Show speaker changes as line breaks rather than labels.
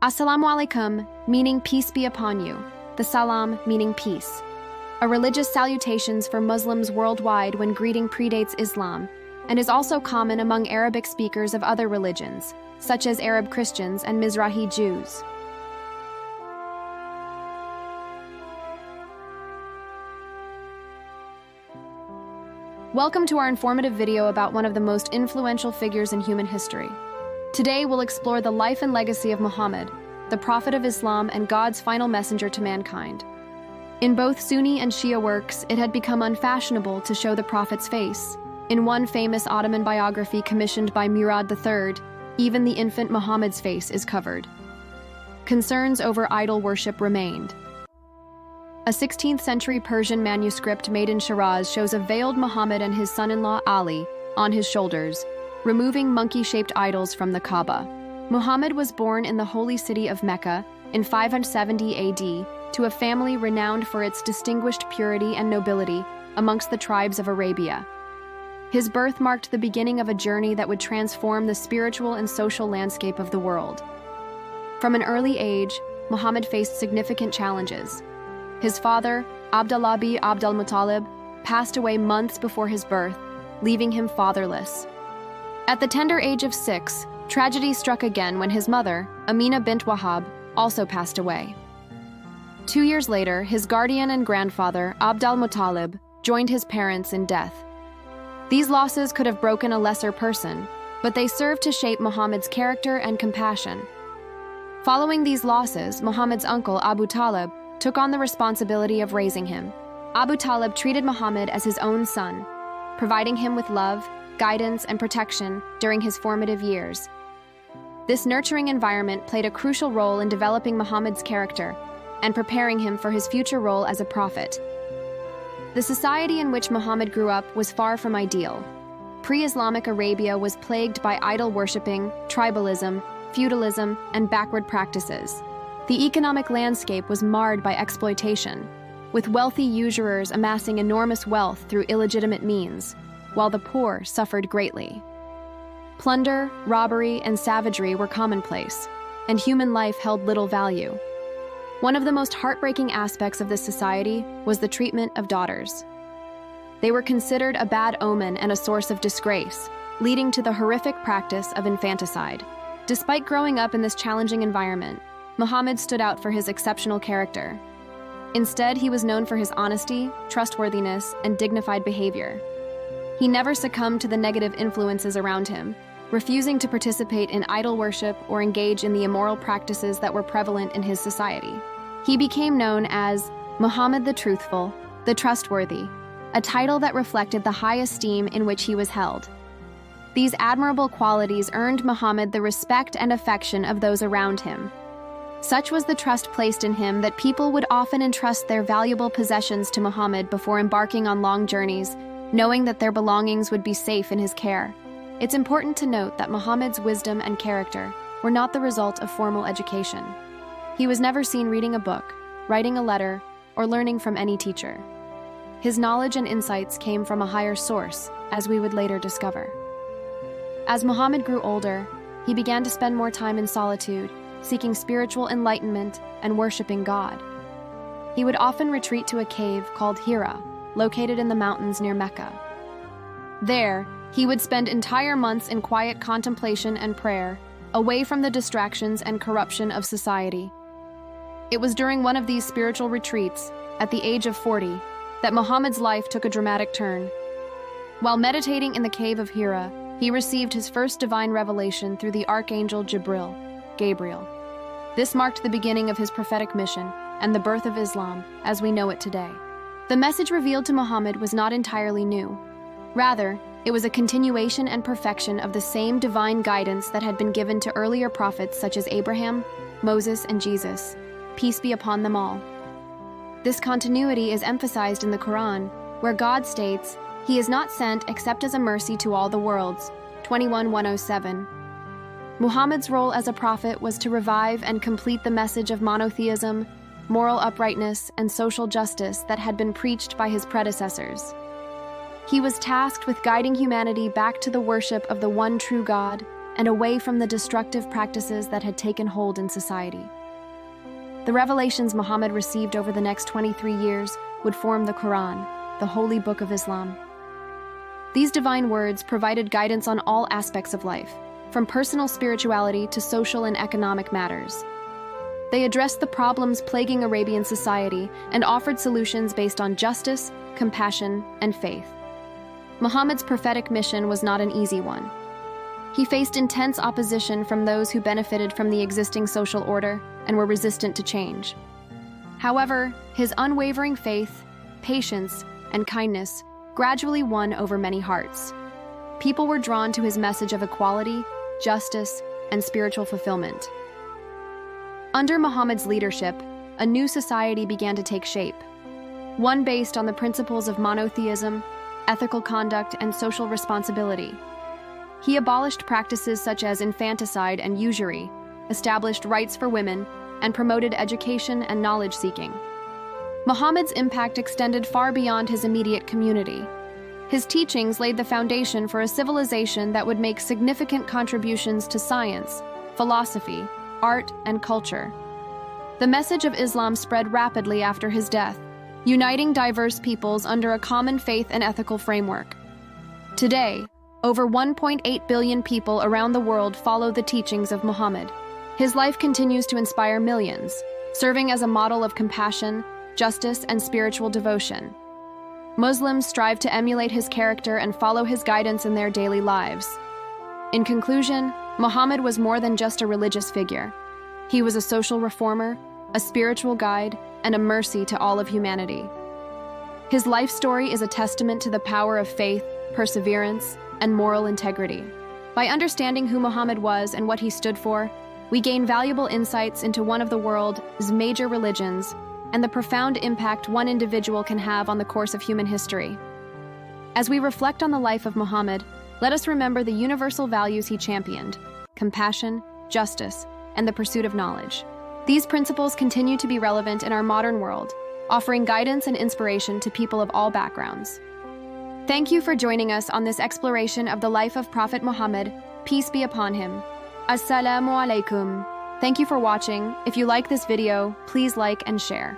Assalamu Alaykum, meaning peace be upon you. The salam, meaning peace. A religious salutations for Muslims worldwide when greeting predates Islam, and is also common among Arabic speakers of other religions, such as Arab Christians and Mizrahi Jews. Welcome to our informative video about one of the most influential figures in human history. Today we'll explore the life and legacy of Muhammad, the prophet of Islam and God's final messenger to mankind. In both Sunni and Shia works, it had become unfashionable to show the prophet's face. In one famous Ottoman biography commissioned by Murad III, even the infant Muhammad's face is covered. Concerns over idol worship remained. A 16th century Persian manuscript made in Shiraz shows a veiled Muhammad and his son-in-law Ali on his shoulders, removing monkey-shaped idols from the Kaaba. Muhammad was born in the holy city of Mecca in 570 AD to a family renowned for its distinguished purity and nobility amongst the tribes of Arabia. His birth marked the beginning of a journey that would transform the spiritual and social landscape of the world. From an early age, Muhammad faced significant challenges. His father, Abdullah bin Abdul Muttalib, passed away months before his birth, leaving him fatherless. At the tender age of 6, tragedy struck again when his mother, Amina bint Wahab, also passed away. 2 years later, his guardian and grandfather, Abdul Muttalib, joined his parents in death. These losses could have broken a lesser person, but they served to shape Muhammad's character and compassion. Following these losses, Muhammad's uncle, Abu Talib, took on the responsibility of raising him. Abu Talib treated Muhammad as his own son, providing him with love, guidance, and protection during his formative years. This nurturing environment played a crucial role in developing Muhammad's character and preparing him for his future role as a prophet. The society in which Muhammad grew up was far from ideal. Pre-Islamic Arabia was plagued by idol-worshipping, tribalism, feudalism, and backward practices. The economic landscape was marred by exploitation, with wealthy usurers amassing enormous wealth through illegitimate means, while the poor suffered greatly. Plunder, robbery, and savagery were commonplace, and human life held little value. One of the most heartbreaking aspects of this society was the treatment of daughters. They were considered a bad omen and a source of disgrace, leading to the horrific practice of infanticide. Despite growing up in this challenging environment, Muhammad stood out for his exceptional character. Instead, he was known for his honesty, trustworthiness, and dignified behavior. He never succumbed to the negative influences around him, refusing to participate in idol worship or engage in the immoral practices that were prevalent in his society. He became known as Muhammad the Truthful, the Trustworthy, a title that reflected the high esteem in which he was held. These admirable qualities earned Muhammad the respect and affection of those around him. Such was the trust placed in him that people would often entrust their valuable possessions to Muhammad before embarking on long journeys, knowing that their belongings would be safe in his care. It's important to note that Muhammad's wisdom and character were not the result of formal education. He was never seen reading a book, writing a letter, or learning from any teacher. His knowledge and insights came from a higher source, as we would later discover. As Muhammad grew older, he began to spend more time in solitude, seeking spiritual enlightenment and worshiping God. He would often retreat to a cave called Hira, located in the mountains near Mecca. There, he would spend entire months in quiet contemplation and prayer, away from the distractions and corruption of society. It was during one of these spiritual retreats, at the age of 40, that Muhammad's life took a dramatic turn. While meditating in the cave of Hira, he received his first divine revelation through the archangel Gabriel. This marked the beginning of his prophetic mission and the birth of Islam as we know it today. The message revealed to Muhammad was not entirely new. Rather, it was a continuation and perfection of the same divine guidance that had been given to earlier prophets such as Abraham, Moses, and Jesus, peace be upon them all. This continuity is emphasized in the Quran, where God states, "He is not sent except as a mercy to all the worlds," 21:107. Muhammad's role as a prophet was to revive and complete the message of monotheism, moral uprightness, and social justice that had been preached by his predecessors. He was tasked with guiding humanity back to the worship of the one true God, and away from the destructive practices that had taken hold in society. The revelations Muhammad received over the next 23 years would form the Quran, the holy book of Islam. These divine words provided guidance on all aspects of life, from personal spirituality to social and economic matters. They addressed the problems plaguing Arabian society and offered solutions based on justice, compassion, and faith. Muhammad's prophetic mission was not an easy one. He faced intense opposition from those who benefited from the existing social order and were resistant to change. However, his unwavering faith, patience, and kindness gradually won over many hearts. People were drawn to his message of equality, justice, and spiritual fulfillment. Under Muhammad's leadership, a new society began to take shape, one based on the principles of monotheism, ethical conduct, and social responsibility. He abolished practices such as infanticide and usury, established rights for women, and promoted education and knowledge-seeking. Muhammad's impact extended far beyond his immediate community. His teachings laid the foundation for a civilization that would make significant contributions to science, philosophy, art, and culture. The message of Islam spread rapidly after his death, uniting diverse peoples under a common faith and ethical framework. Today, over 1.8 billion people around the world follow the teachings of Muhammad. His life continues to inspire millions, serving as a model of compassion, justice, and spiritual devotion. Muslims strive to emulate his character and follow his guidance in their daily lives. In conclusion, Muhammad was more than just a religious figure. He was a social reformer, a spiritual guide, and a mercy to all of humanity. His life story is a testament to the power of faith, perseverance, and moral integrity. By understanding who Muhammad was and what he stood for, we gain valuable insights into one of the world's major religions and the profound impact one individual can have on the course of human history. As we reflect on the life of Muhammad, let us remember the universal values he championed: compassion, justice, and the pursuit of knowledge. These principles continue to be relevant in our modern world, offering guidance and inspiration to people of all backgrounds. Thank you for joining us on this exploration of the life of Prophet Muhammad, peace be upon him. Assalamu alaikum. Thank you for watching. If you like this video, please like and share.